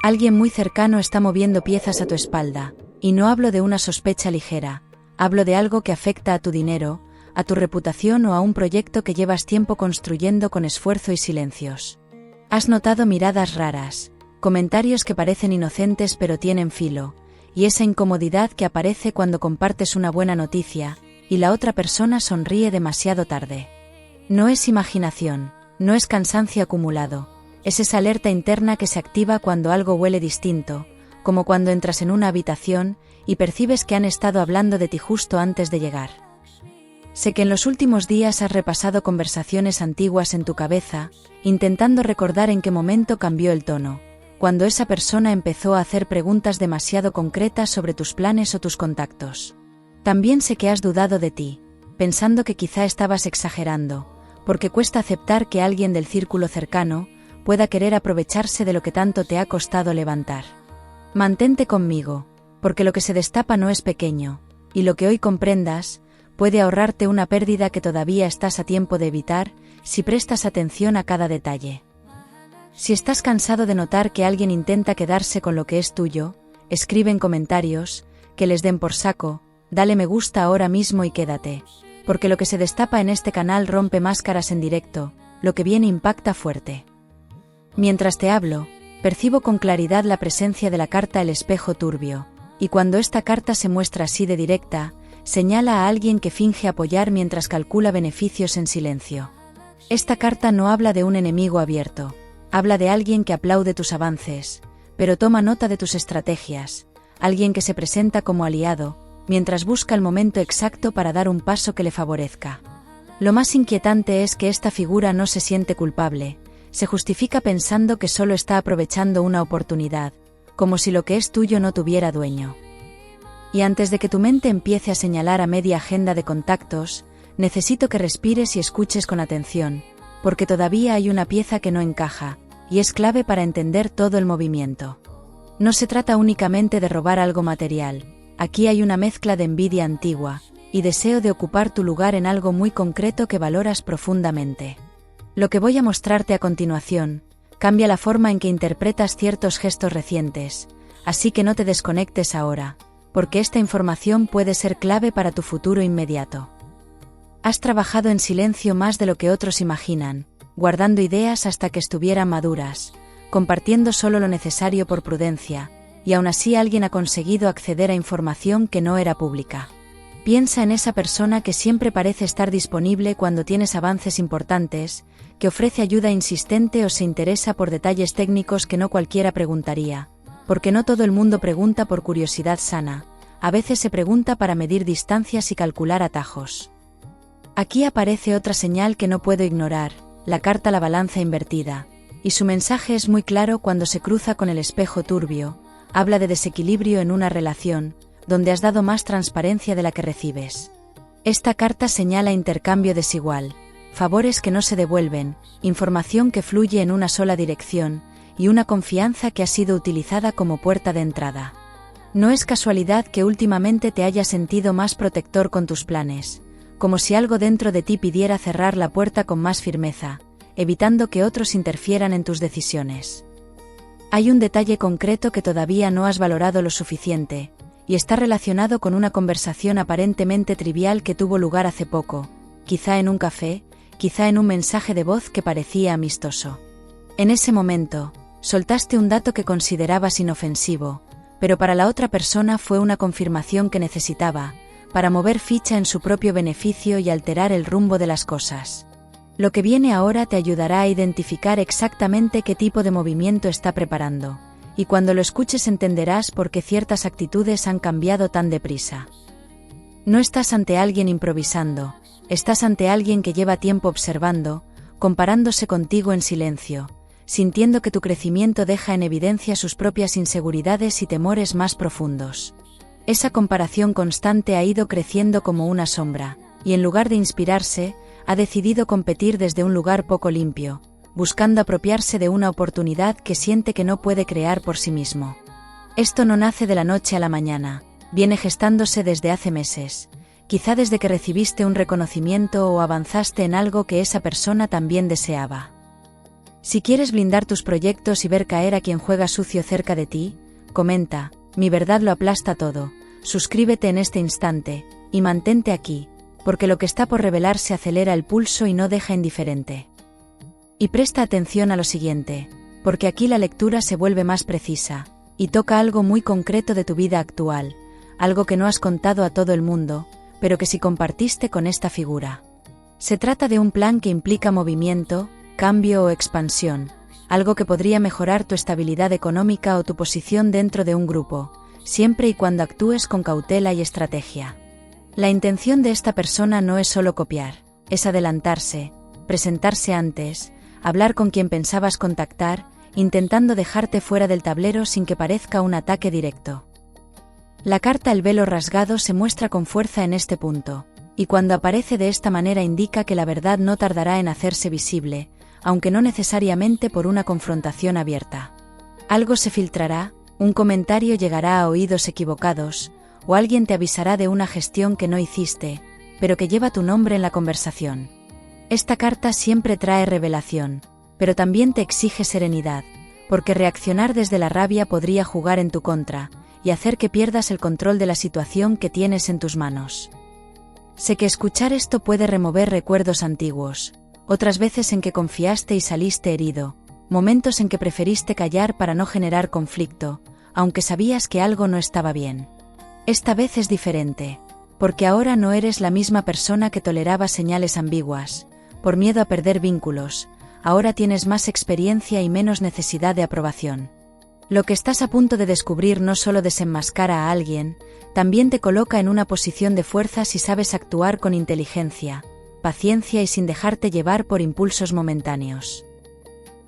Alguien muy cercano está moviendo piezas a tu espalda, y no hablo de una sospecha ligera, hablo de algo que afecta a tu dinero, a tu reputación o a un proyecto que llevas tiempo construyendo con esfuerzo y silencios. Has notado miradas raras, comentarios que parecen inocentes pero tienen filo, y esa incomodidad que aparece cuando compartes una buena noticia, y la otra persona sonríe demasiado tarde. No es imaginación, no es cansancio acumulado, es esa alerta interna que se activa cuando algo huele distinto, como cuando entras en una habitación y percibes que han estado hablando de ti justo antes de llegar. Sé que en los últimos días has repasado conversaciones antiguas en tu cabeza, intentando recordar en qué momento cambió el tono, cuando esa persona empezó a hacer preguntas demasiado concretas sobre tus planes o tus contactos. También sé que has dudado de ti, pensando que quizá estabas exagerando, porque cuesta aceptar que alguien del círculo cercano pueda querer aprovecharse de lo que tanto te ha costado levantar. Mantente conmigo, porque lo que se destapa no es pequeño, y lo que hoy comprendas puede ahorrarte una pérdida que todavía estás a tiempo de evitar si prestas atención a cada detalle. Si estás cansado de notar que alguien intenta quedarse con lo que es tuyo, escribe en comentarios, que les den por saco, dale me gusta ahora mismo y quédate, porque lo que se destapa en este canal rompe máscaras en directo, lo que viene impacta fuerte. Mientras te hablo, percibo con claridad la presencia de la carta El espejo turbio, y cuando esta carta se muestra así de directa, señala a alguien que finge apoyar mientras calcula beneficios en silencio. Esta carta no habla de un enemigo abierto, habla de alguien que aplaude tus avances, pero toma nota de tus estrategias, alguien que se presenta como aliado, mientras busca el momento exacto para dar un paso que le favorezca. Lo más inquietante es que esta figura no se siente culpable, se justifica pensando que solo está aprovechando una oportunidad, como si lo que es tuyo no tuviera dueño. Y antes de que tu mente empiece a señalar a media agenda de contactos, necesito que respires y escuches con atención, porque todavía hay una pieza que no encaja, y es clave para entender todo el movimiento. No se trata únicamente de robar algo material, aquí hay una mezcla de envidia antigua, y deseo de ocupar tu lugar en algo muy concreto que valoras profundamente. Lo que voy a mostrarte a continuación cambia la forma en que interpretas ciertos gestos recientes, así que no te desconectes ahora, porque esta información puede ser clave para tu futuro inmediato. Has trabajado en silencio más de lo que otros imaginan, guardando ideas hasta que estuvieran maduras, compartiendo solo lo necesario por prudencia, y aún así alguien ha conseguido acceder a información que no era pública. Piensa en esa persona que siempre parece estar disponible cuando tienes avances importantes, que ofrece ayuda insistente o se interesa por detalles técnicos que no cualquiera preguntaría, porque no todo el mundo pregunta por curiosidad sana, a veces se pregunta para medir distancias y calcular atajos. Aquí aparece otra señal que no puedo ignorar, la carta La balanza invertida, y su mensaje es muy claro cuando se cruza con el espejo turbio, habla de desequilibrio en una relación, donde has dado más transparencia de la que recibes. Esta carta señala intercambio desigual, favores que no se devuelven, información que fluye en una sola dirección, y una confianza que ha sido utilizada como puerta de entrada. No es casualidad que últimamente te hayas sentido más protector con tus planes, como si algo dentro de ti pidiera cerrar la puerta con más firmeza, evitando que otros interfieran en tus decisiones. Hay un detalle concreto que todavía no has valorado lo suficiente, y está relacionado con una conversación aparentemente trivial que tuvo lugar hace poco, quizá en un café, quizá en un mensaje de voz que parecía amistoso. En ese momento, soltaste un dato que considerabas inofensivo, pero para la otra persona fue una confirmación que necesitaba, para mover ficha en su propio beneficio y alterar el rumbo de las cosas. Lo que viene ahora te ayudará a identificar exactamente qué tipo de movimiento está preparando, y cuando lo escuches entenderás por qué ciertas actitudes han cambiado tan deprisa. No estás ante alguien improvisando, estás ante alguien que lleva tiempo observando, comparándose contigo en silencio, sintiendo que tu crecimiento deja en evidencia sus propias inseguridades y temores más profundos. Esa comparación constante ha ido creciendo como una sombra, y en lugar de inspirarse, ha decidido competir desde un lugar poco limpio, buscando apropiarse de una oportunidad que siente que no puede crear por sí mismo. Esto no nace de la noche a la mañana, viene gestándose desde hace meses, quizá desde que recibiste un reconocimiento o avanzaste en algo que esa persona también deseaba. Si quieres blindar tus proyectos y ver caer a quien juega sucio cerca de ti, comenta, mi verdad lo aplasta todo, suscríbete en este instante, y mantente aquí, porque lo que está por revelarse acelera el pulso y no deja indiferente. Y presta atención a lo siguiente, porque aquí la lectura se vuelve más precisa, y toca algo muy concreto de tu vida actual, algo que no has contado a todo el mundo, pero que sí compartiste con esta figura. Se trata de un plan que implica movimiento, cambio o expansión, algo que podría mejorar tu estabilidad económica o tu posición dentro de un grupo, siempre y cuando actúes con cautela y estrategia. La intención de esta persona no es solo copiar, es adelantarse, presentarse antes, hablar con quien pensabas contactar, intentando dejarte fuera del tablero sin que parezca un ataque directo. La carta El velo rasgado se muestra con fuerza en este punto, y cuando aparece de esta manera indica que la verdad no tardará en hacerse visible, aunque no necesariamente por una confrontación abierta. Algo se filtrará, un comentario llegará a oídos equivocados, o alguien te avisará de una gestión que no hiciste, pero que lleva tu nombre en la conversación. Esta carta siempre trae revelación, pero también te exige serenidad, porque reaccionar desde la rabia podría jugar en tu contra, y hacer que pierdas el control de la situación que tienes en tus manos. Sé que escuchar esto puede remover recuerdos antiguos, otras veces en que confiaste y saliste herido, momentos en que preferiste callar para no generar conflicto, aunque sabías que algo no estaba bien. Esta vez es diferente, porque ahora no eres la misma persona que toleraba señales ambiguas, por miedo a perder vínculos, ahora tienes más experiencia y menos necesidad de aprobación. Lo que estás a punto de descubrir no solo desenmascara a alguien, también te coloca en una posición de fuerza si sabes actuar con inteligencia, paciencia y sin dejarte llevar por impulsos momentáneos.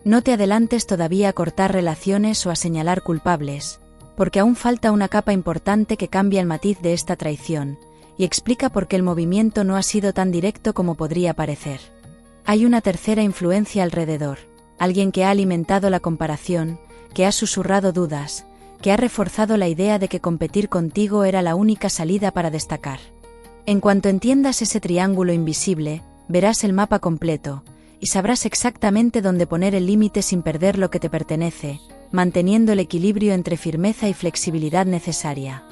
No te adelantes todavía a cortar relaciones o a señalar culpables, porque aún falta una capa importante que cambia el matiz de esta traición, y explica por qué el movimiento no ha sido tan directo como podría parecer. Hay una tercera influencia alrededor, alguien que ha alimentado la comparación, que ha susurrado dudas, que ha reforzado la idea de que competir contigo era la única salida para destacar. En cuanto entiendas ese triángulo invisible, verás el mapa completo, y sabrás exactamente dónde poner el límite sin perder lo que te pertenece, manteniendo el equilibrio entre firmeza y flexibilidad necesaria.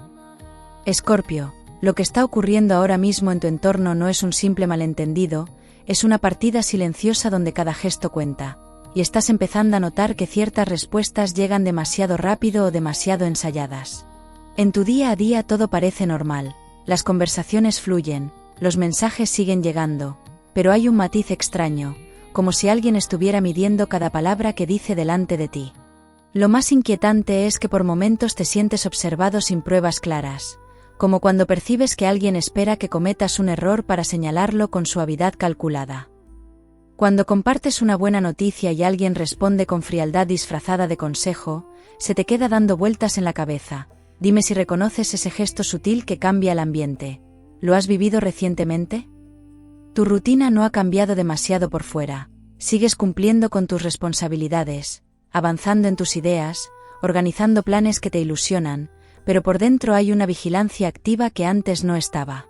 Escorpio, lo que está ocurriendo ahora mismo en tu entorno no es un simple malentendido, es una partida silenciosa donde cada gesto cuenta, y estás empezando a notar que ciertas respuestas llegan demasiado rápido o demasiado ensayadas. En tu día a día todo parece normal, las conversaciones fluyen, los mensajes siguen llegando, pero hay un matiz extraño, como si alguien estuviera midiendo cada palabra que dice delante de ti. Lo más inquietante es que por momentos te sientes observado sin pruebas claras, como cuando percibes que alguien espera que cometas un error para señalarlo con suavidad calculada. Cuando compartes una buena noticia y alguien responde con frialdad disfrazada de consejo, se te queda dando vueltas en la cabeza. Dime si reconoces ese gesto sutil que cambia el ambiente. ¿Lo has vivido recientemente? Tu rutina no ha cambiado demasiado por fuera. Sigues cumpliendo con tus responsabilidades, avanzando en tus ideas, organizando planes que te ilusionan, pero por dentro hay una vigilancia activa que antes no estaba.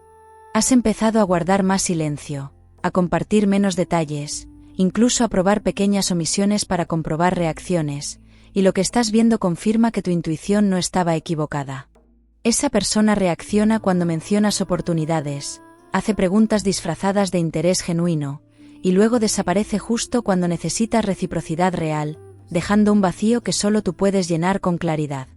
Has empezado a guardar más silencio, a compartir menos detalles, incluso a probar pequeñas omisiones para comprobar reacciones, y lo que estás viendo confirma que tu intuición no estaba equivocada. Esa persona reacciona cuando mencionas oportunidades, hace preguntas disfrazadas de interés genuino, y luego desaparece justo cuando necesitas reciprocidad real, dejando un vacío que solo tú puedes llenar con claridad.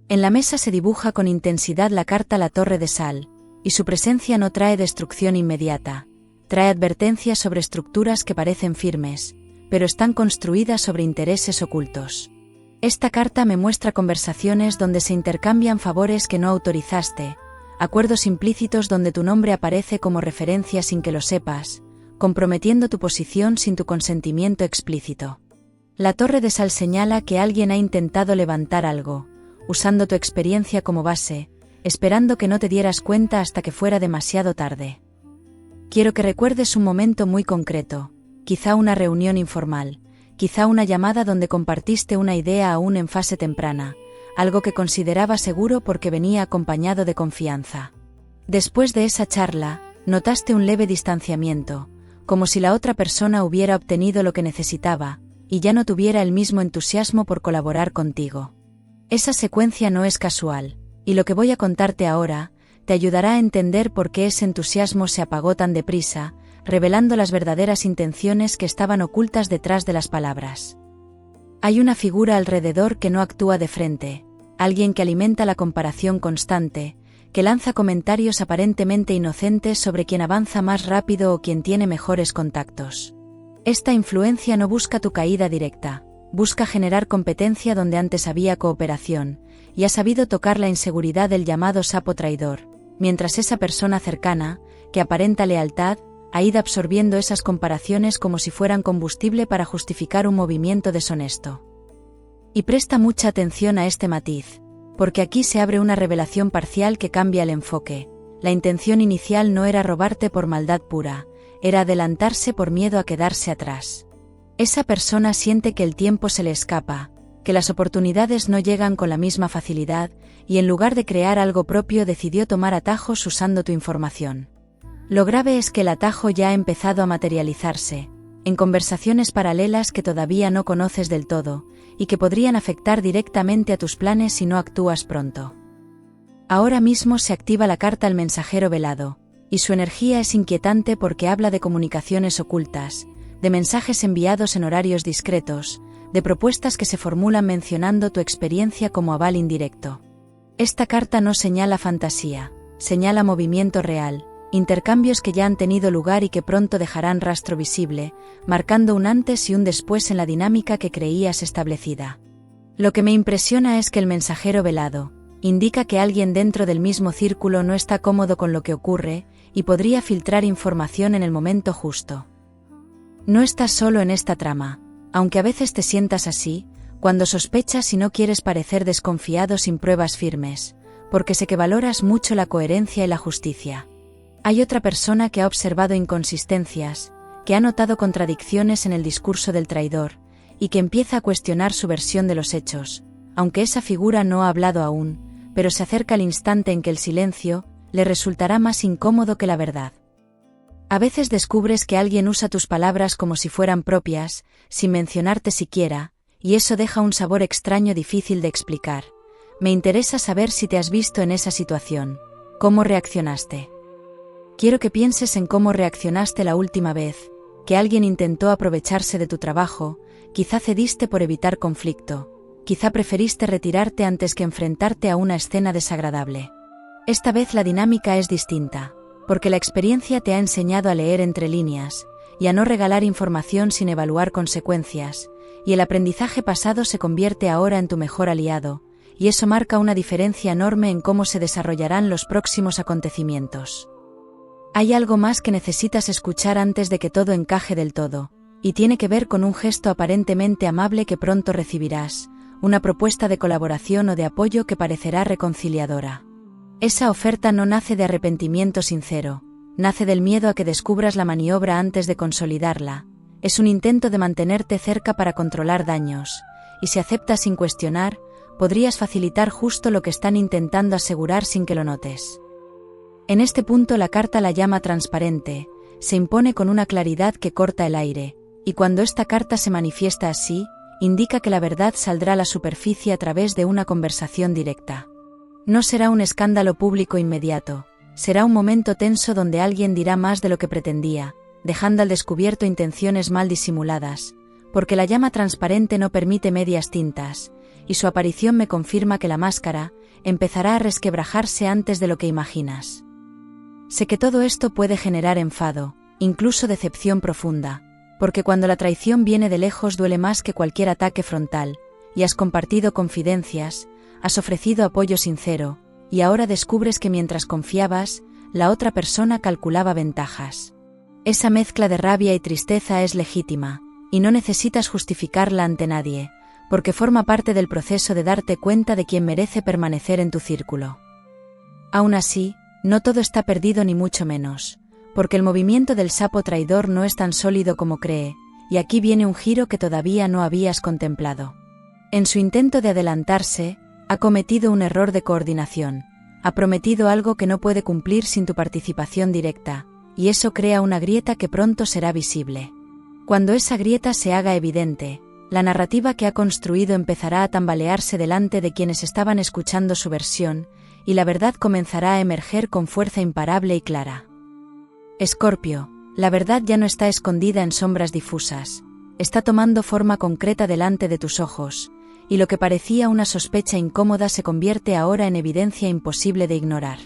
En la mesa se dibuja con intensidad la carta La Torre de Sal, y su presencia no trae destrucción inmediata, trae advertencias sobre estructuras que parecen firmes, pero están construidas sobre intereses ocultos. Esta carta me muestra conversaciones donde se intercambian favores que no autorizaste, acuerdos implícitos donde tu nombre aparece como referencia sin que lo sepas, comprometiendo tu posición sin tu consentimiento explícito. La Torre de Sal señala que alguien ha intentado levantar algo, usando tu experiencia como base, esperando que no te dieras cuenta hasta que fuera demasiado tarde. Quiero que recuerdes un momento muy concreto, quizá una reunión informal, quizá una llamada donde compartiste una idea aún en fase temprana, algo que consideraba seguro porque venía acompañado de confianza. Después de esa charla, notaste un leve distanciamiento, como si la otra persona hubiera obtenido lo que necesitaba, y ya no tuviera el mismo entusiasmo por colaborar contigo. Esa secuencia no es casual, y lo que voy a contarte ahora te ayudará a entender por qué ese entusiasmo se apagó tan deprisa, revelando las verdaderas intenciones que estaban ocultas detrás de las palabras. Hay una figura alrededor que no actúa de frente, alguien que alimenta la comparación constante, que lanza comentarios aparentemente inocentes sobre quien avanza más rápido o quien tiene mejores contactos. Esta influencia no busca tu caída directa, busca generar competencia donde antes había cooperación, y ha sabido tocar la inseguridad del llamado sapo traidor, mientras esa persona cercana, que aparenta lealtad, ha ido absorbiendo esas comparaciones como si fueran combustible para justificar un movimiento deshonesto. Y presta mucha atención a este matiz, porque aquí se abre una revelación parcial que cambia el enfoque. La intención inicial no era robarte por maldad pura, era adelantarse por miedo a quedarse atrás. Esa persona siente que el tiempo se le escapa, que las oportunidades no llegan con la misma facilidad, y en lugar de crear algo propio decidió tomar atajos usando tu información. Lo grave es que el atajo ya ha empezado a materializarse, en conversaciones paralelas que todavía no conoces del todo, y que podrían afectar directamente a tus planes si no actúas pronto. Ahora mismo se activa la carta al mensajero velado, y su energía es inquietante porque habla de comunicaciones ocultas, de mensajes enviados en horarios discretos, de propuestas que se formulan mencionando tu experiencia como aval indirecto. Esta carta no señala fantasía, señala movimiento real, intercambios que ya han tenido lugar y que pronto dejarán rastro visible, marcando un antes y un después en la dinámica que creías establecida. Lo que me impresiona es que el mensajero velado indica que alguien dentro del mismo círculo no está cómodo con lo que ocurre y podría filtrar información en el momento justo. No estás solo en esta trama, aunque a veces te sientas así, cuando sospechas y no quieres parecer desconfiado sin pruebas firmes, porque sé que valoras mucho la coherencia y la justicia. Hay otra persona que ha observado inconsistencias, que ha notado contradicciones en el discurso del traidor, y que empieza a cuestionar su versión de los hechos, aunque esa figura no ha hablado aún, pero se acerca al instante en que el silencio le resultará más incómodo que la verdad. A veces descubres que alguien usa tus palabras como si fueran propias, sin mencionarte siquiera, y eso deja un sabor extraño difícil de explicar. Me interesa saber si te has visto en esa situación. ¿Cómo reaccionaste? Quiero que pienses en cómo reaccionaste la última vez, que alguien intentó aprovecharse de tu trabajo, quizá cediste por evitar conflicto, quizá preferiste retirarte antes que enfrentarte a una escena desagradable. Esta vez la dinámica es distinta, porque la experiencia te ha enseñado a leer entre líneas, y a no regalar información sin evaluar consecuencias, y el aprendizaje pasado se convierte ahora en tu mejor aliado, y eso marca una diferencia enorme en cómo se desarrollarán los próximos acontecimientos. Hay algo más que necesitas escuchar antes de que todo encaje del todo, y tiene que ver con un gesto aparentemente amable que pronto recibirás, una propuesta de colaboración o de apoyo que parecerá reconciliadora. Esa oferta no nace de arrepentimiento sincero, nace del miedo a que descubras la maniobra antes de consolidarla, es un intento de mantenerte cerca para controlar daños, y si aceptas sin cuestionar, podrías facilitar justo lo que están intentando asegurar sin que lo notes. En este punto la carta la llama transparente, se impone con una claridad que corta el aire, y cuando esta carta se manifiesta así, indica que la verdad saldrá a la superficie a través de una conversación directa. No será un escándalo público inmediato, será un momento tenso donde alguien dirá más de lo que pretendía, dejando al descubierto intenciones mal disimuladas, porque la llama transparente no permite medias tintas, y su aparición me confirma que la máscara empezará a resquebrajarse antes de lo que imaginas. Sé que todo esto puede generar enfado, incluso decepción profunda, porque cuando la traición viene de lejos duele más que cualquier ataque frontal, y has compartido confidencias, has ofrecido apoyo sincero, y ahora descubres que mientras confiabas, la otra persona calculaba ventajas. Esa mezcla de rabia y tristeza es legítima, y no necesitas justificarla ante nadie, porque forma parte del proceso de darte cuenta de quién merece permanecer en tu círculo. Aún así, no todo está perdido ni mucho menos, porque el movimiento del sapo traidor no es tan sólido como cree, y aquí viene un giro que todavía no habías contemplado. En su intento de adelantarse, ha cometido un error de coordinación, ha prometido algo que no puede cumplir sin tu participación directa, y eso crea una grieta que pronto será visible. Cuando esa grieta se haga evidente, La narrativa que ha construido empezará a tambalearse delante de quienes estaban escuchando su versión, y la verdad comenzará a emerger con fuerza imparable y clara. Escorpio, la verdad ya no está escondida en sombras difusas, está tomando forma concreta delante de tus ojos, y lo que parecía una sospecha incómoda se convierte ahora en evidencia imposible de ignorar.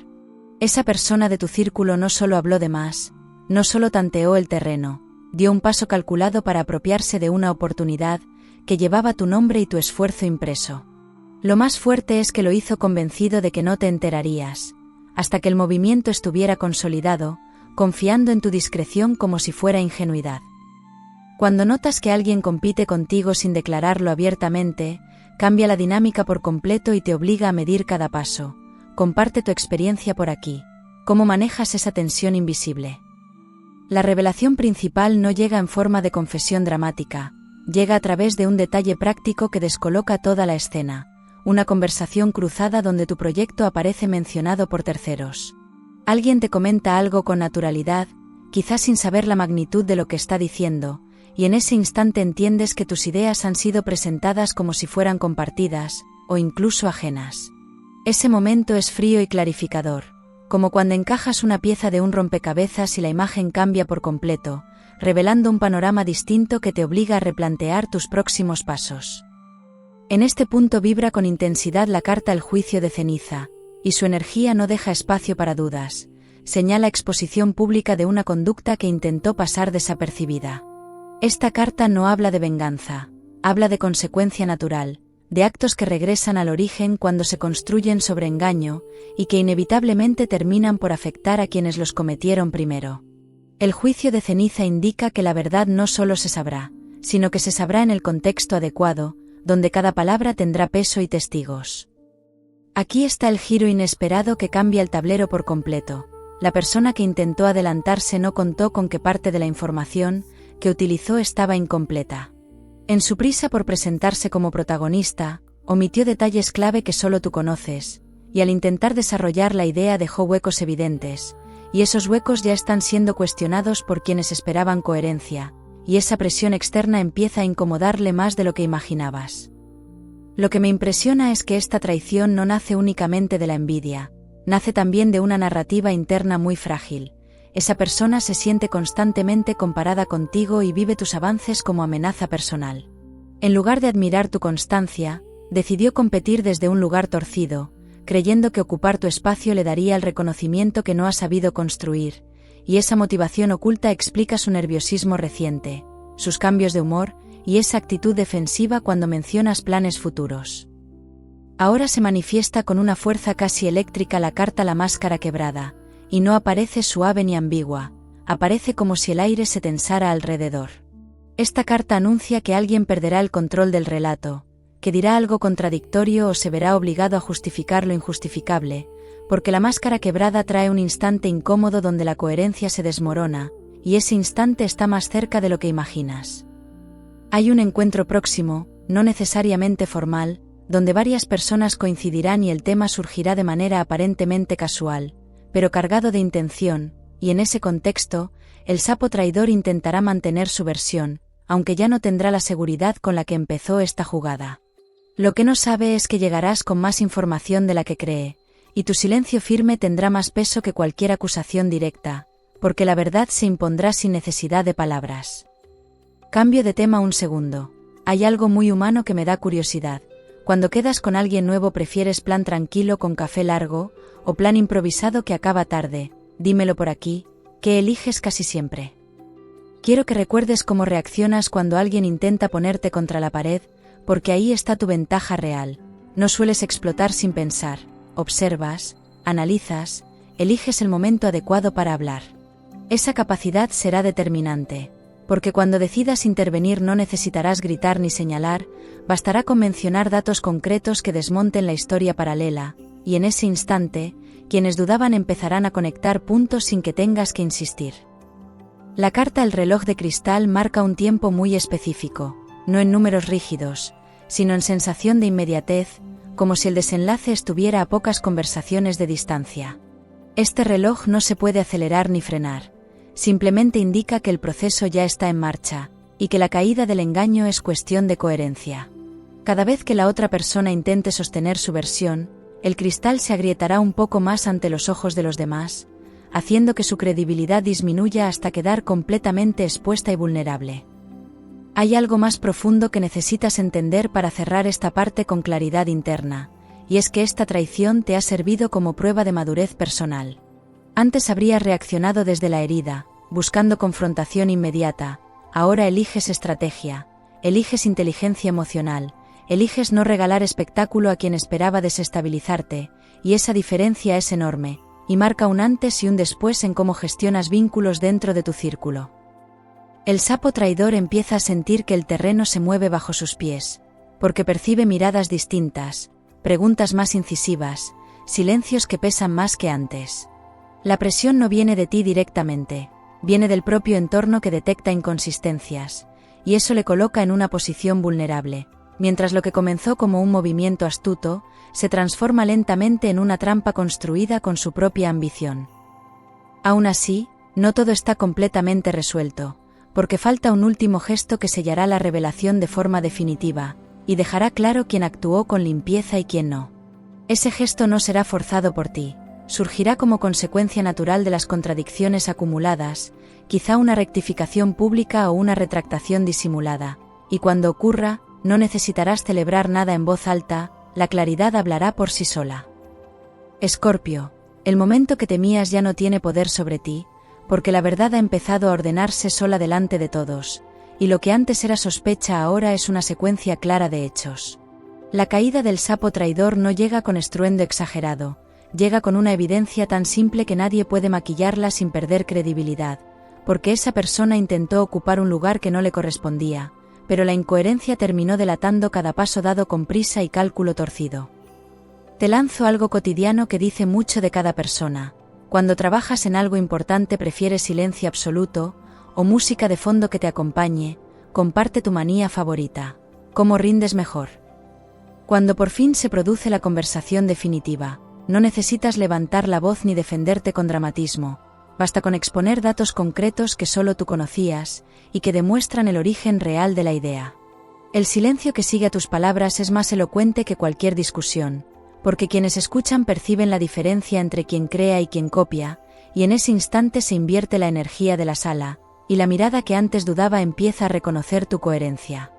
Esa persona de tu círculo no solo habló de más, no solo tanteó el terreno, dio un paso calculado para apropiarse de una oportunidad que llevaba tu nombre y tu esfuerzo impreso. Lo más fuerte es que lo hizo convencido de que no te enterarías, hasta que el movimiento estuviera consolidado, confiando en tu discreción como si fuera ingenuidad. Cuando notas que alguien compite contigo sin declararlo abiertamente, cambia la dinámica por completo y te obliga a medir cada paso. Comparte tu experiencia por aquí. ¿Cómo manejas esa tensión invisible? La revelación principal no llega en forma de confesión dramática, llega a través de un detalle práctico que descoloca toda la escena, una conversación cruzada donde tu proyecto aparece mencionado por terceros. Alguien te comenta algo con naturalidad, quizás sin saber la magnitud de lo que está diciendo, y en ese instante entiendes que tus ideas han sido presentadas como si fueran compartidas, o incluso ajenas. Ese momento es frío y clarificador, como cuando encajas una pieza de un rompecabezas y la imagen cambia por completo, revelando un panorama distinto que te obliga a replantear tus próximos pasos. En este punto vibra con intensidad la carta El juicio de ceniza, y su energía no deja espacio para dudas, señala exposición pública de una conducta que intentó pasar desapercibida. Esta carta no habla de venganza, habla de consecuencia natural, de actos que regresan al origen cuando se construyen sobre engaño, y que inevitablemente terminan por afectar a quienes los cometieron primero. El juicio de ceniza indica que la verdad no solo se sabrá, sino que se sabrá en el contexto adecuado, donde cada palabra tendrá peso y testigos. Aquí está el giro inesperado que cambia el tablero por completo. La persona que intentó adelantarse no contó con que parte de la información que utilizó estaba incompleta. En su prisa por presentarse como protagonista, omitió detalles clave que solo tú conoces, y al intentar desarrollar la idea dejó huecos evidentes, y esos huecos ya están siendo cuestionados por quienes esperaban coherencia, y esa presión externa empieza a incomodarle más de lo que imaginabas. Lo que me impresiona es que esta traición no nace únicamente de la envidia, nace también de una narrativa interna muy frágil. Esa persona se siente constantemente comparada contigo y vive tus avances como amenaza personal. En lugar de admirar tu constancia, decidió competir desde un lugar torcido, creyendo que ocupar tu espacio le daría el reconocimiento que no ha sabido construir, y esa motivación oculta explica su nerviosismo reciente, sus cambios de humor y esa actitud defensiva cuando mencionas planes futuros. Ahora se manifiesta con una fuerza casi eléctrica la carta La máscara quebrada, y no aparece suave ni ambigua, aparece como si el aire se tensara alrededor. Esta carta anuncia que alguien perderá el control del relato, que dirá algo contradictorio o se verá obligado a justificar lo injustificable, porque la máscara quebrada trae un instante incómodo donde la coherencia se desmorona, y ese instante está más cerca de lo que imaginas. Hay un encuentro próximo, no necesariamente formal, donde varias personas coincidirán y el tema surgirá de manera aparentemente casual, pero cargado de intención, y en ese contexto, el sapo traidor intentará mantener su versión, aunque ya no tendrá la seguridad con la que empezó esta jugada. Lo que no sabe es que llegarás con más información de la que cree, y tu silencio firme tendrá más peso que cualquier acusación directa, porque la verdad se impondrá sin necesidad de palabras. Cambio de tema un segundo. Hay algo muy humano que me da curiosidad. Cuando quedas con alguien nuevo, ¿prefieres plan tranquilo con café largo, o plan improvisado que acaba tarde? Dímelo por aquí, ¿qué eliges casi siempre? Quiero que recuerdes cómo reaccionas cuando alguien intenta ponerte contra la pared, porque ahí está tu ventaja real. No sueles explotar sin pensar, observas, analizas, eliges el momento adecuado para hablar. Esa capacidad será determinante, porque cuando decidas intervenir no necesitarás gritar ni señalar, bastará con mencionar datos concretos que desmonten la historia paralela, y en ese instante, quienes dudaban empezarán a conectar puntos sin que tengas que insistir. La carta El reloj de cristal marca un tiempo muy específico, no en números rígidos, sino en sensación de inmediatez, como si el desenlace estuviera a pocas conversaciones de distancia. Este reloj no se puede acelerar ni frenar, simplemente indica que el proceso ya está en marcha, y que la caída del engaño es cuestión de coherencia. Cada vez que la otra persona intente sostener su versión, el cristal se agrietará un poco más ante los ojos de los demás, haciendo que su credibilidad disminuya hasta quedar completamente expuesta y vulnerable. Hay algo más profundo que necesitas entender para cerrar esta parte con claridad interna, y es que esta traición te ha servido como prueba de madurez personal. Antes habrías reaccionado desde la herida, buscando confrontación inmediata. Ahora eliges estrategia, eliges inteligencia emocional, eliges no regalar espectáculo a quien esperaba desestabilizarte, y esa diferencia es enorme, y marca un antes y un después en cómo gestionas vínculos dentro de tu círculo. El sapo traidor empieza a sentir que el terreno se mueve bajo sus pies, porque percibe miradas distintas, preguntas más incisivas, silencios que pesan más que antes. La presión no viene de ti directamente, viene del propio entorno que detecta inconsistencias, y eso le coloca en una posición vulnerable, mientras lo que comenzó como un movimiento astuto, se transforma lentamente en una trampa construida con su propia ambición. Aún así, no todo está completamente resuelto, porque falta un último gesto que sellará la revelación de forma definitiva, y dejará claro quién actuó con limpieza y quién no. Ese gesto no será forzado por ti. Surgirá como consecuencia natural de las contradicciones acumuladas, quizá una rectificación pública o una retractación disimulada, y cuando ocurra, no necesitarás celebrar nada en voz alta, la claridad hablará por sí sola. Escorpio, el momento que temías ya no tiene poder sobre ti, porque la verdad ha empezado a ordenarse sola delante de todos, y lo que antes era sospecha ahora es una secuencia clara de hechos. La caída del sapo traidor no llega con estruendo exagerado, llega con una evidencia tan simple que nadie puede maquillarla sin perder credibilidad, porque esa persona intentó ocupar un lugar que no le correspondía, pero la incoherencia terminó delatando cada paso dado con prisa y cálculo torcido. Te lanzo algo cotidiano que dice mucho de cada persona. Cuando trabajas en algo importante prefieres silencio absoluto, o música de fondo que te acompañe. Comparte tu manía favorita. ¿Cómo rindes mejor? Cuando por fin se produce la conversación definitiva, no necesitas levantar la voz ni defenderte con dramatismo, basta con exponer datos concretos que solo tú conocías, y que demuestran el origen real de la idea. El silencio que sigue a tus palabras es más elocuente que cualquier discusión, porque quienes escuchan perciben la diferencia entre quien crea y quien copia, y en ese instante se invierte la energía de la sala, y la mirada que antes dudaba empieza a reconocer tu coherencia.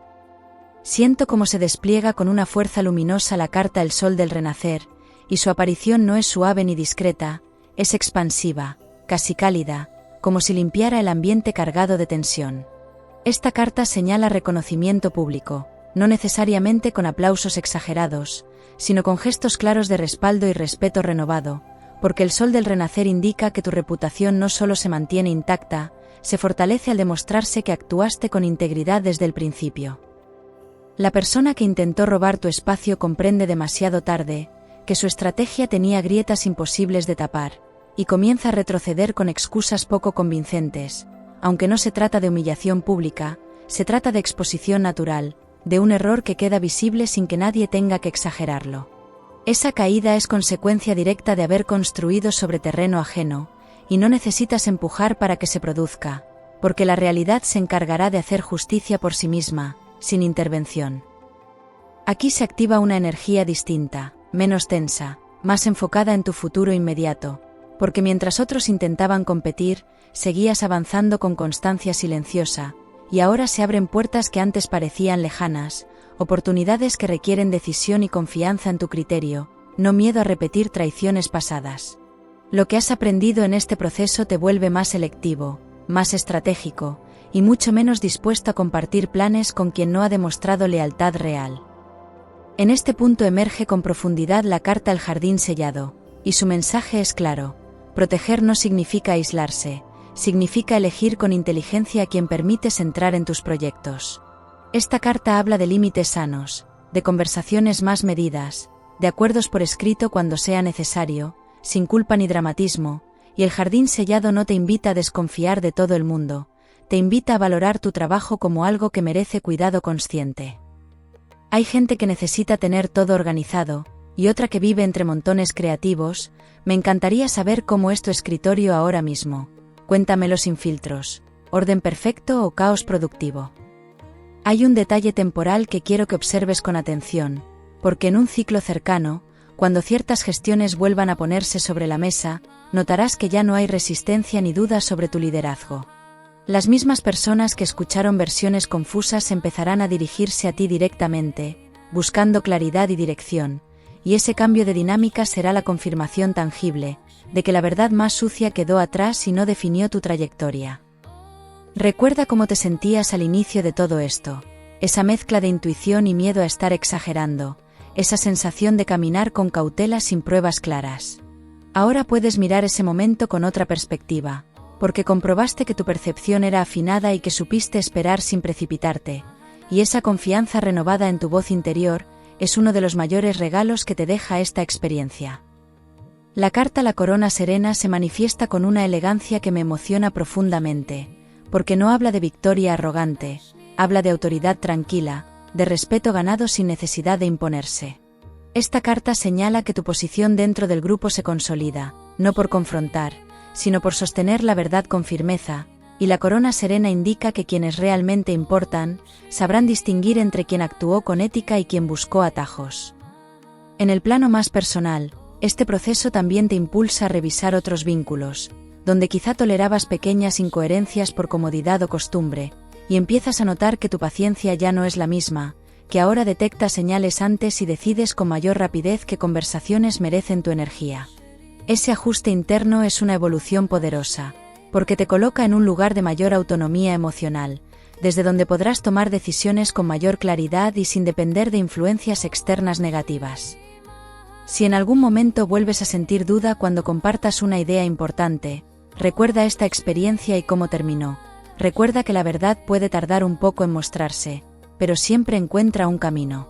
Siento cómo se despliega con una fuerza luminosa la carta El Sol del Renacer, y su aparición no es suave ni discreta, es expansiva, casi cálida, como si limpiara el ambiente cargado de tensión. Esta carta señala reconocimiento público, no necesariamente con aplausos exagerados, sino con gestos claros de respaldo y respeto renovado, porque el Sol del Renacer indica que tu reputación no solo se mantiene intacta, se fortalece al demostrarse que actuaste con integridad desde el principio. La persona que intentó robar tu espacio comprende demasiado tarde que su estrategia tenía grietas imposibles de tapar, y comienza a retroceder con excusas poco convincentes. Aunque no se trata de humillación pública, se trata de exposición natural, de un error que queda visible sin que nadie tenga que exagerarlo. Esa caída es consecuencia directa de haber construido sobre terreno ajeno, y no necesitas empujar para que se produzca, porque la realidad se encargará de hacer justicia por sí misma, sin intervención. Aquí se activa una energía distinta, menos tensa, más enfocada en tu futuro inmediato, porque mientras otros intentaban competir, seguías avanzando con constancia silenciosa, y ahora se abren puertas que antes parecían lejanas, oportunidades que requieren decisión y confianza en tu criterio, no miedo a repetir traiciones pasadas. Lo que has aprendido en este proceso te vuelve más selectivo, más estratégico, y mucho menos dispuesto a compartir planes con quien no ha demostrado lealtad real. En este punto emerge con profundidad la carta El Jardín Sellado, y su mensaje es claro: proteger no significa aislarse, significa elegir con inteligencia a quien permites entrar en tus proyectos. Esta carta habla de límites sanos, de conversaciones más medidas, de acuerdos por escrito cuando sea necesario, sin culpa ni dramatismo, y el Jardín Sellado no te invita a desconfiar de todo el mundo, te invita a valorar tu trabajo como algo que merece cuidado consciente. Hay gente que necesita tener todo organizado, y otra que vive entre montones creativos. Me encantaría saber cómo es tu escritorio ahora mismo. Cuéntamelo sin filtros. ¿Orden perfecto o caos productivo? Hay un detalle temporal que quiero que observes con atención, porque en un ciclo cercano, cuando ciertas gestiones vuelvan a ponerse sobre la mesa, notarás que ya no hay resistencia ni duda sobre tu liderazgo. Las mismas personas que escucharon versiones confusas empezarán a dirigirse a ti directamente, buscando claridad y dirección, y ese cambio de dinámica será la confirmación tangible de que la verdad más sucia quedó atrás y no definió tu trayectoria. Recuerda cómo te sentías al inicio de todo esto, esa mezcla de intuición y miedo a estar exagerando, esa sensación de caminar con cautela sin pruebas claras. Ahora puedes mirar ese momento con otra perspectiva, porque comprobaste que tu percepción era afinada y que supiste esperar sin precipitarte, y esa confianza renovada en tu voz interior es uno de los mayores regalos que te deja esta experiencia. La carta La Corona Serena se manifiesta con una elegancia que me emociona profundamente, porque no habla de victoria arrogante, habla de autoridad tranquila, de respeto ganado sin necesidad de imponerse. Esta carta señala que tu posición dentro del grupo se consolida, no por confrontar, sino por sostener la verdad con firmeza, y la corona serena indica que quienes realmente importan, sabrán distinguir entre quien actuó con ética y quien buscó atajos. En el plano más personal, este proceso también te impulsa a revisar otros vínculos, donde quizá tolerabas pequeñas incoherencias por comodidad o costumbre, y empiezas a notar que tu paciencia ya no es la misma, que ahora detectas señales antes y decides con mayor rapidez qué conversaciones merecen tu energía. Ese ajuste interno es una evolución poderosa, porque te coloca en un lugar de mayor autonomía emocional, desde donde podrás tomar decisiones con mayor claridad y sin depender de influencias externas negativas. Si en algún momento vuelves a sentir duda cuando compartas una idea importante, recuerda esta experiencia y cómo terminó. Recuerda que la verdad puede tardar un poco en mostrarse, pero siempre encuentra un camino.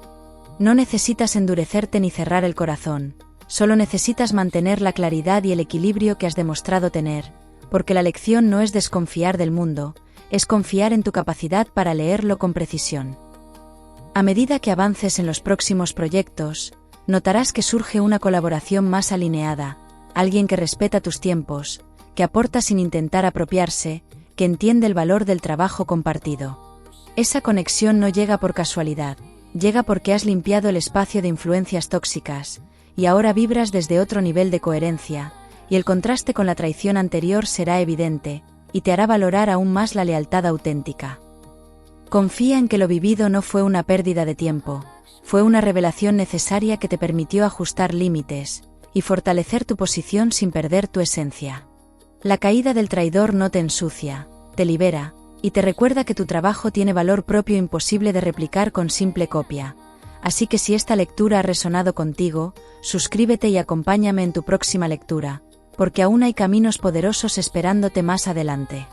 No necesitas endurecerte ni cerrar el corazón, solo necesitas mantener la claridad y el equilibrio que has demostrado tener, porque la lección no es desconfiar del mundo, es confiar en tu capacidad para leerlo con precisión. A medida que avances en los próximos proyectos, notarás que surge una colaboración más alineada, alguien que respeta tus tiempos, que aporta sin intentar apropiarse, que entiende el valor del trabajo compartido. Esa conexión no llega por casualidad, llega porque has limpiado el espacio de influencias tóxicas, y ahora vibras desde otro nivel de coherencia, y el contraste con la traición anterior será evidente, y te hará valorar aún más la lealtad auténtica. Confía en que lo vivido no fue una pérdida de tiempo, fue una revelación necesaria que te permitió ajustar límites, y fortalecer tu posición sin perder tu esencia. La caída del traidor no te ensucia, te libera, y te recuerda que tu trabajo tiene valor propio imposible de replicar con simple copia. Así que si esta lectura ha resonado contigo, suscríbete y acompáñame en tu próxima lectura, porque aún hay caminos poderosos esperándote más adelante.